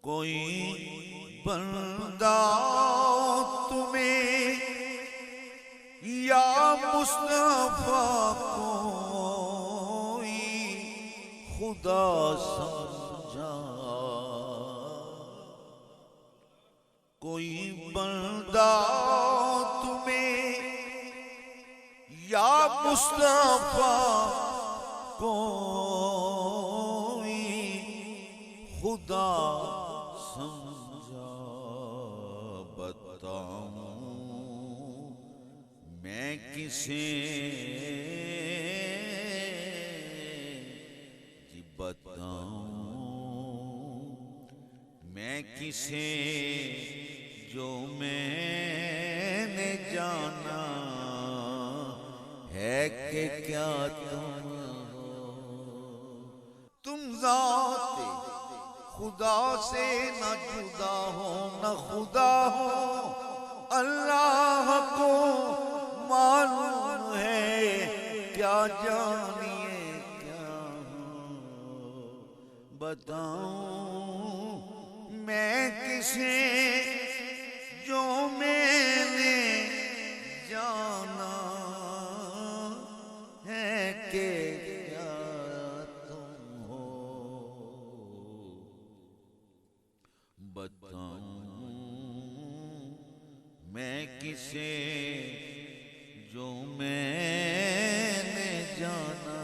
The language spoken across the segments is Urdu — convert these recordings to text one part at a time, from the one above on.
کوئی بندہ تمہیں یا مصطفیٰ کوئی خدا سمجھا، کوئی بندہ تمہیں یا مصطفیٰ کوئی خدا سمجھا، بتاؤں میں کسے جی بتاؤں میں کسے جو میں نے جانا ہے کہ کیا تم ہو، تم ذات خدا سے نہ جدا ہو نہ خدا ہو، اللہ کو معلوم ہے کیا جانیے کیا ہو، بتاؤں میں کسے جو میں نے جانا ہے کہ کیا تم ہو، بتاؤں میں کسے جو میں نے جانا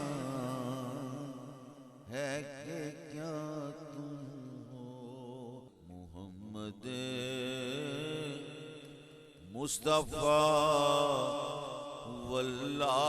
ہے کہ کیا تم ہو، محمد مصطفیٰ واللہ